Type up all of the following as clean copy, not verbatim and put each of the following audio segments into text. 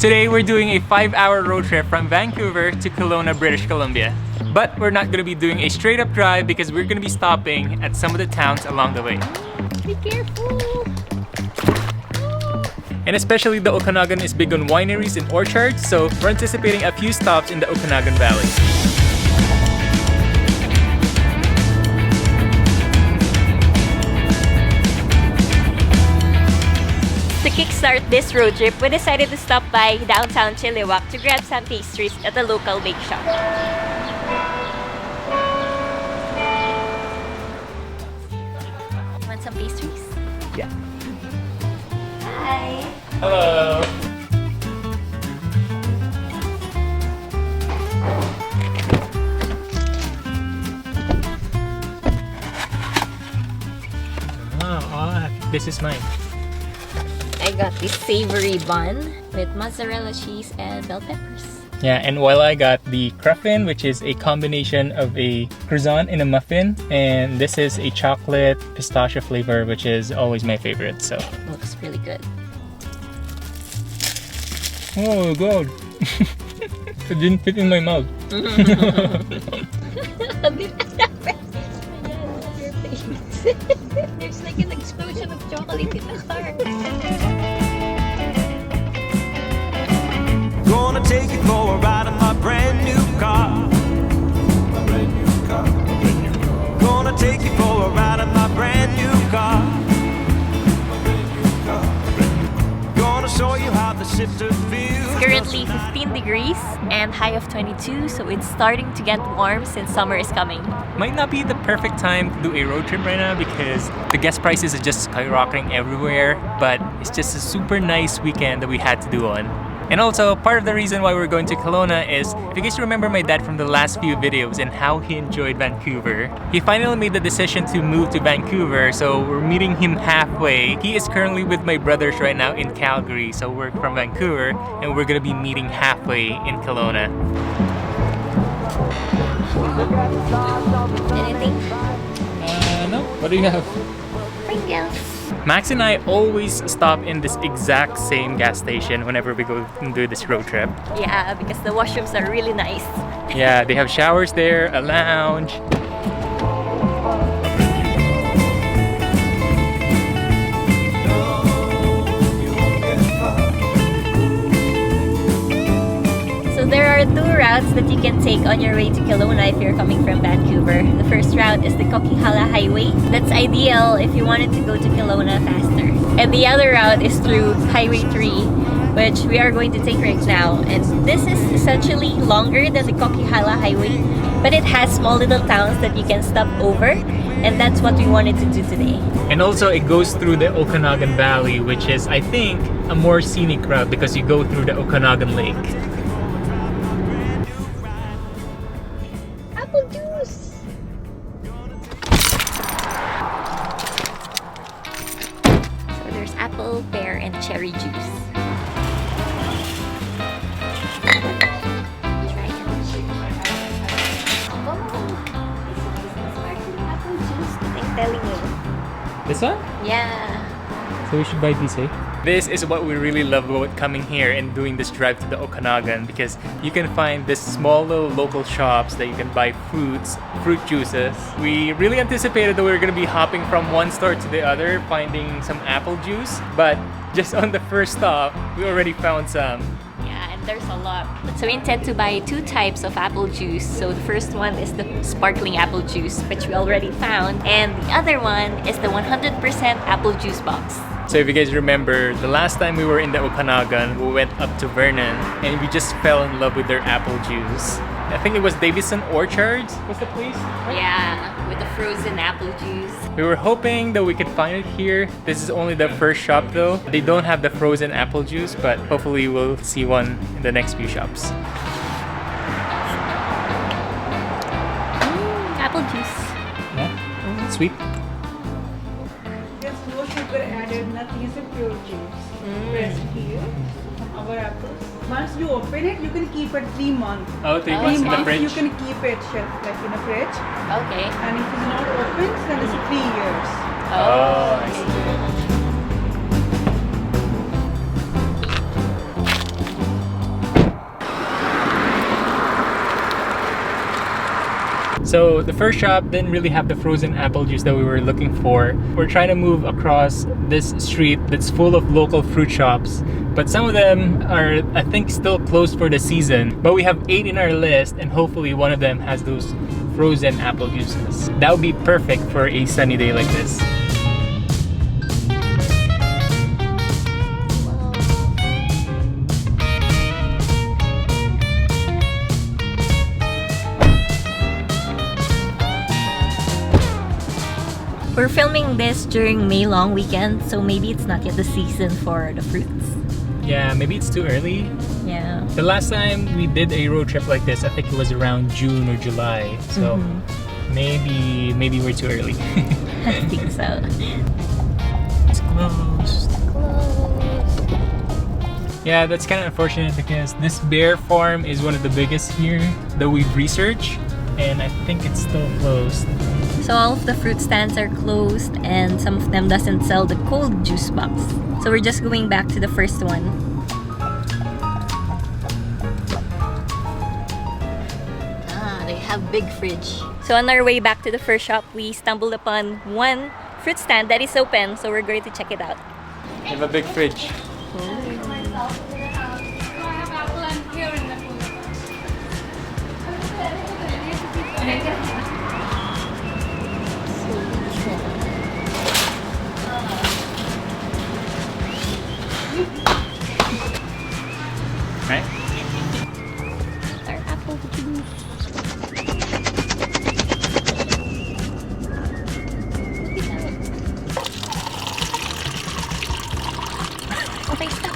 Today we're doing a 5-hour road trip from Vancouver to Kelowna, British Columbia. But we're not going to be doing a straight up drive because we're going to be stopping at some of the towns along the way. Be careful! And especially the Okanagan is big on wineries and orchards, so we're anticipating a few stops in the Okanagan Valley. To kickstart this road trip, we decided to stop by downtown Chilliwack to grab some pastries at a local bake shop. Want some pastries? Yeah. Hi! Hello! Oh, this is mine. I got this savory bun with mozzarella cheese and bell peppers. Yeah, and while I got the cruffin, which is a combination of a croissant and a muffin, and this is a chocolate pistachio flavor, which is always my favorite. So Looks really good. oh god, it didn't fit in my mouth. There's like an explosion of chocolate in the car. Gonna take you for a ride in my brand new car. Brand new car. Brand new car. Gonna take you for a ride in my brand new car. Brand new car. Gonna show you how the shifter feels. It's currently 15 degrees and high of 22, so it's starting to get warm since summer is coming. Might not be the perfect time to do a road trip right now because the gas prices are just skyrocketing everywhere, but it's just a super nice weekend that we had to do on. And also, part of the reason why we're going to Kelowna is, if you guys remember my dad from the last few videos and how he enjoyed Vancouver, he finally made the decision to move to Vancouver, so we're meeting him halfway. He is currently with my brothers right now in Calgary, so we're from Vancouver, and we're gonna be meeting halfway in Kelowna. Anything? No? What do you have? Pringles. Max and I always stop in this exact same gas station whenever we go and do this road trip. Yeah, because the washrooms are really nice. Yeah, they have showers there, a lounge. So there are two routes that you can take on your way to Kelowna if you're coming from Vancouver. The first route is the Coquihalla Highway. That's ideal if you wanted to go to Kelowna faster. And the other route is through Highway 3, which we are going to take right now. And this is essentially longer than the Coquihalla Highway, but it has small little towns that you can stop over. And that's what we wanted to do today. And also it goes through the Okanagan Valley, which is, I think, a more scenic route because you go through the Okanagan Lake. Apple juice! So there's apple, pear, and cherry juice. Try it. Oh, this one is the sparkling apple juice that I'm telling you. This one? Yeah. So we should buy these, eh? This is what we really love about coming here and doing this drive to the Okanagan because you can find this small little local shops that you can buy fruits, fruit juices. We really anticipated that we were going to be hopping from one store to the other, finding some apple juice, but just on the first stop, we already found some. Yeah, and there's a lot. So we intend to buy two types of apple juice. So the first one is the sparkling apple juice, which we already found, and the other one is the 100% apple juice box. So if you guys remember, the last time we were in the Okanagan, we went up to Vernon and we just fell in love with their apple juice. I think it was Davison Orchards was the place? Yeah, with the frozen apple juice. We were hoping that we could find it here. This is only the first shop though. They don't have the frozen apple juice, but hopefully we'll see one in the next few shops. Apple juice. Yeah, sweet. There's no sugar added, nothing, is a pure juice. Pressed here from our apples. Once you open it, you can keep it 3 months. Oh, 3 Oh, months in the months fridge. you can keep it shelf, like in a fridge. Okay. And if it's not open, then it's 3 years. Oh, I see. So the first shop didn't really have the frozen apple juice that we were looking for. We're trying to move across this street that's full of local fruit shops, but some of them are, I think, still closed for the season. But we have 8 in our list, and hopefully one of them has those frozen apple juices. That would be perfect for a sunny day like this. We're filming this during May long weekend, so maybe it's not yet the season for the fruits. Yeah, maybe it's too early. Yeah. The last time we did a road trip like this, I think it was around June or July. So maybe we're too early. I think so. It's closed. Yeah, that's kind of unfortunate because this bear farm is one of the biggest here that we've researched, and I think it's still closed. So all of the fruit stands are closed, and some of them doesn't sell the cold juice box. So we're just going back to the first one. They have big fridge. So on our way back to the first shop, we stumbled upon one fruit stand that is open, so we're going to check it out. They have a big fridge. Right? Our apple juice. Okay, stop.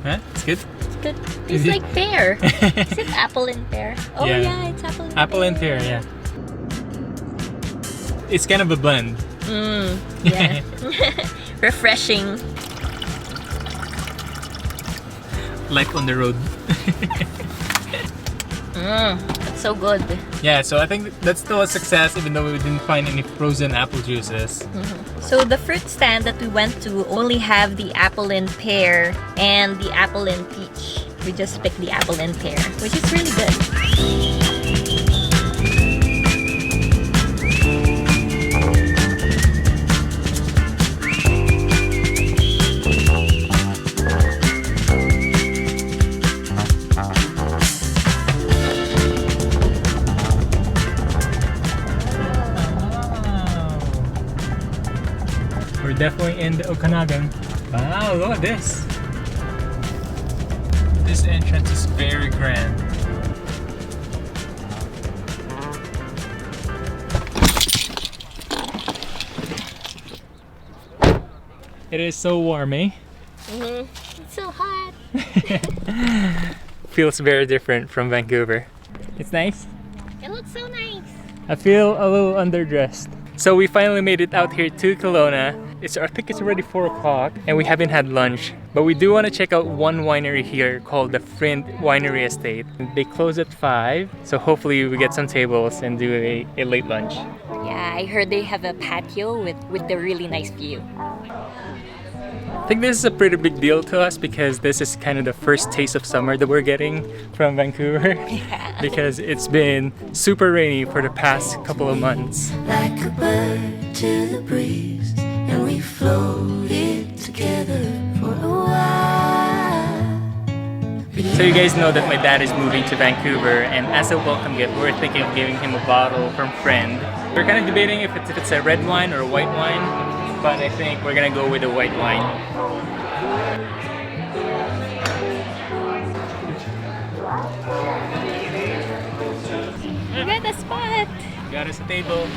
Huh? It's good? It's good. It's like pear. Is it apple and pear? Oh yeah, it's apple and pear. Apple and pear, yeah. It's kind of a blend. Yeah. Refreshing. Life on the road. That's so good. Yeah, so I think that's still a success even though we didn't find any frozen apple juices. So the fruit stand that we went to only have the apple and pear and the apple and peach. We just picked the apple and pear, which is really good. We're definitely in the Okanagan. Wow, look at this. This entrance is very grand. It is so warm, eh? It's so hot. Feels very different from Vancouver. It's nice. It looks so nice. I feel a little underdressed. So we finally made it out here to Kelowna. I think it's already 4 o'clock and we haven't had lunch. But we do want to check out one winery here called the Frind Winery Estate. They close at 5, so hopefully we get some tables and do a late lunch. Yeah, I heard they have a patio with the really nice view. I think this is a pretty big deal to us because this is kind of the first taste of summer that we're getting from Vancouver. Yeah. Because it's been super rainy for the past couple of months. Like a bird to the breeze, and we floated together for a while. So you guys know that my dad is moving to Vancouver, and as a welcome gift, we're thinking of giving him a bottle from Frind. We're kind of debating if it's a red wine or a white wine. But I think we're gonna go with the white wine. We got a spot Got us a table.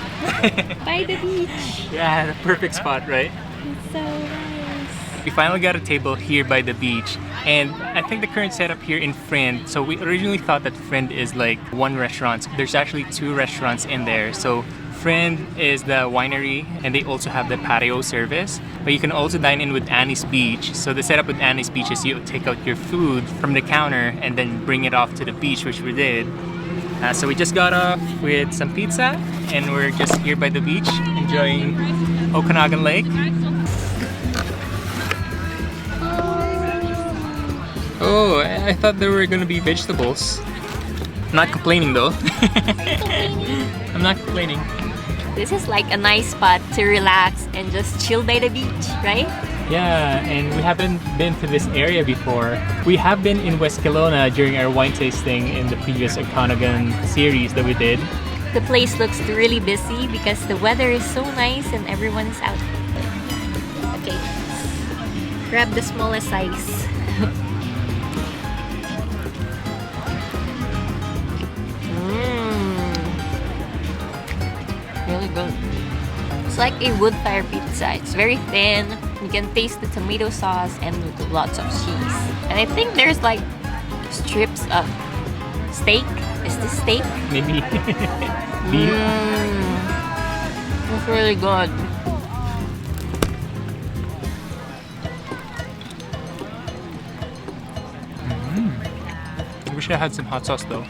by the beach. Yeah, the perfect spot, right? It's so nice. We finally got a table here by the beach, and I think the current setup here in Frind, so we originally thought that Frind is like one restaurant. There's actually 2 restaurants in there. So Frind is the winery, and they also have the patio service. But you can also dine in with Annie's Beach. So the setup with Annie's Beach is you take out your food from the counter and then bring it off to the beach, which we did. So we just got off with some pizza, and we're just here by the beach enjoying Okanagan Lake. Oh, I thought there were gonna be vegetables. I'm not complaining though. I'm not complaining. This is like a nice spot to relax and just chill by the beach, right? Yeah, and we haven't been to this area before. We have been in West Kelowna during our wine tasting in the previous Okanagan series that we did. The place looks really busy because the weather is so nice and everyone's out. Okay, grab the smallest size. Really good. It's like a wood fire pizza. It's very thin. You can taste the tomato sauce and lots of cheese. And I think there's like strips of steak. Is this steak? Maybe beef. It's really good. I wish I had some hot sauce though.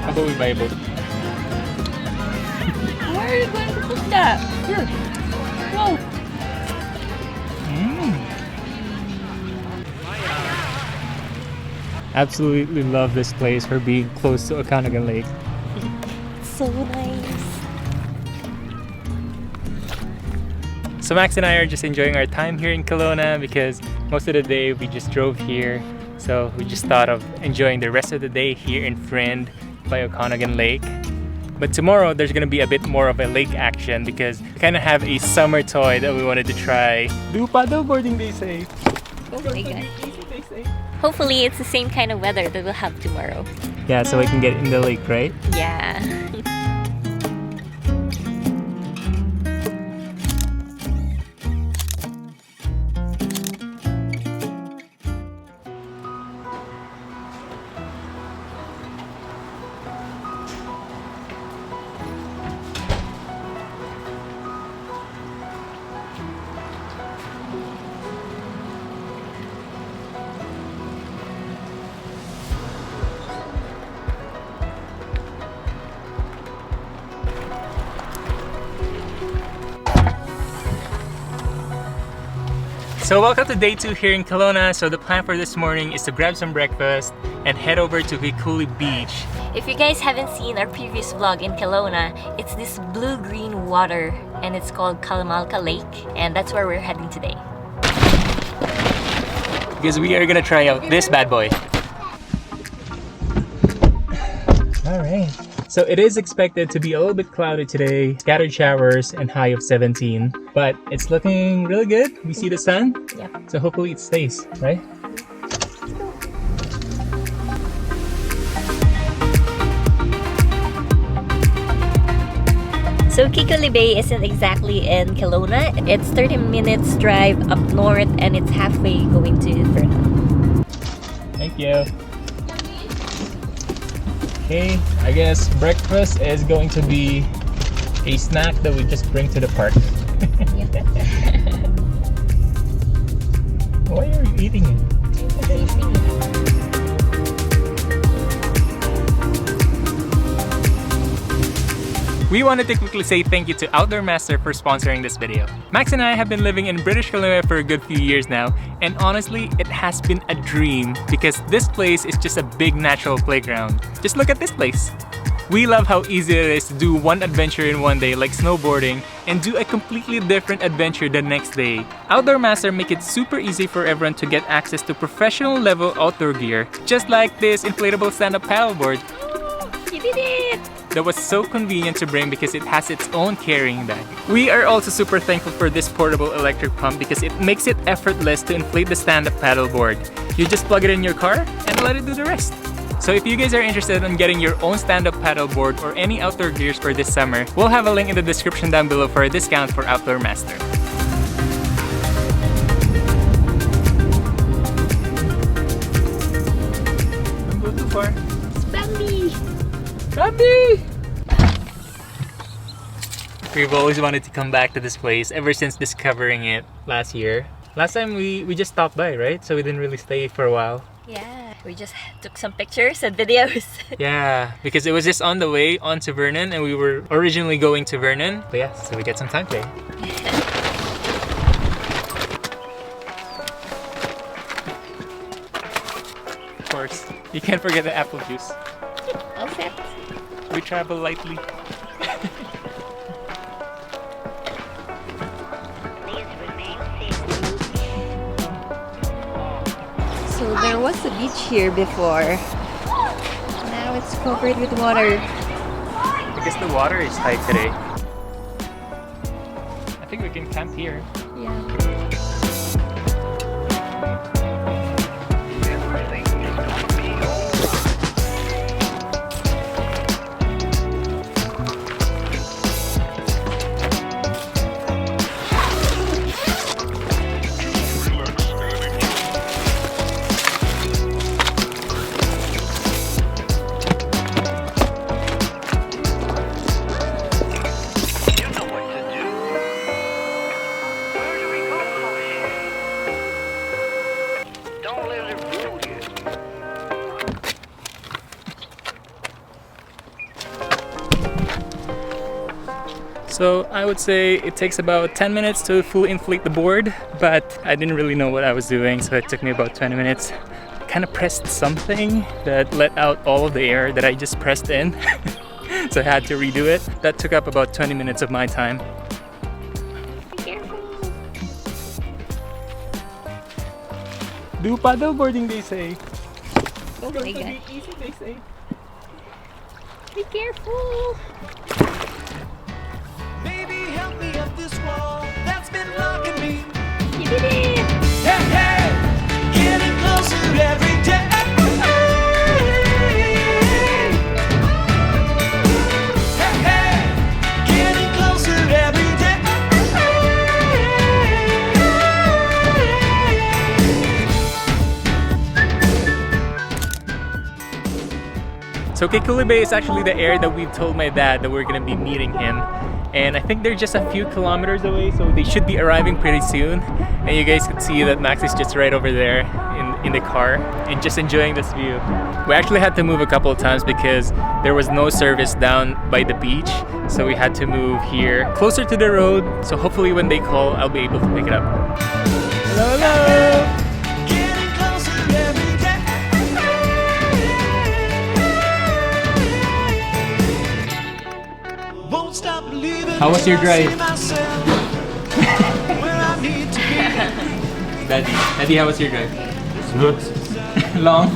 How about we buy a boat? Where are you going to put that? Here. Whoa. Absolutely love this place for being close to Okanagan Lake. So nice. So Max and I are just enjoying our time here in Kelowna because most of the day we just drove here. So we just thought of enjoying the rest of the day here in Frind by Okanagan Lake. But tomorrow there's gonna be a bit more of a lake action because we kind of have a summer toy that we wanted to try. Do paddleboarding, they say. Oh my god. Hopefully it's the same kind of weather that we'll have tomorrow. Yeah, so we can get in the lake, right? Yeah. So welcome to day 2 here in Kelowna. So the plan for this morning is to grab some breakfast and head over to Kekuli Beach. If you guys haven't seen our previous vlog in Kelowna, it's this blue-green water and it's called Kalamalka Lake, and that's where we're heading today. Because we are gonna try out this bad boy. Alright. So it is expected to be a little bit cloudy today, scattered showers and high of 17. But it's looking really good. We see the sun. Yep. So hopefully it stays, right? So Kekuli Bay isn't exactly in Kelowna. It's 30 minutes drive up north and it's halfway going to Vernon. Thank you. Okay, I guess breakfast is going to be a snack that we just bring to the park. Why are you eating it? We wanted to quickly say thank you to OutdoorMaster for sponsoring this video. Max and I have been living in British Columbia for a good few years now, and honestly, it has been a dream because this place is just a big natural playground. Just look at this place. We love how easy it is to do one adventure in one day like snowboarding and do a completely different adventure the next day. OutdoorMaster make it super easy for everyone to get access to professional level outdoor gear, just like this inflatable stand-up paddleboard. You did it! That was so convenient to bring because it has its own carrying bag. We are also super thankful for this portable electric pump because it makes it effortless to inflate the stand-up paddleboard. You just plug it in your car and let it do the rest. So if you guys are interested in getting your own stand-up paddleboard or any outdoor gears for this summer, we'll have a link in the description down below for a discount for OutdoorMaster. Don't go too far. It's Bambi! Bambi! We've always wanted to come back to this place ever since discovering it last year. Last time we just stopped by, right? So we didn't really stay for a while. Yeah, we just took some pictures and videos. Yeah, because it was just on the way on to Vernon and we were originally going to Vernon. But yeah, so we get some time today. You can't forget the apple juice. All set. We travel lightly. So there was a beach here before. Now it's covered with water. I guess the water is high today. I think we can camp here. Yeah. So I would say it takes about 10 minutes to fully inflate the board, but I didn't really know what I was doing, so it took me about 20 minutes. I kind of pressed something that let out all of the air that I just pressed in, so I had to redo it. That took up about 20 minutes of my time. Be careful. Do paddleboarding, they say. Oh my god. Easy, they say. Be careful. Maybe help me up this wall that's been blocking me. You did it. Hey, hey, getting closer every day. Hey, hey, getting closer every day. So Kekuli Bay is actually the area that we told my dad that we're gonna be meeting him. And I think they're just a few kilometers away, so they should be arriving pretty soon. And you guys can see that Max is just right over there in the car and just enjoying this view. We actually had to move a couple of times because there was no service down by the beach, so we had to move here closer to the road. So hopefully when they call, I'll be able to pick it up. Hello, hello! Getting closer every day. Won't stop believing. How was your drive? I see myself where I need to be. Daddy, how was your drive? Long.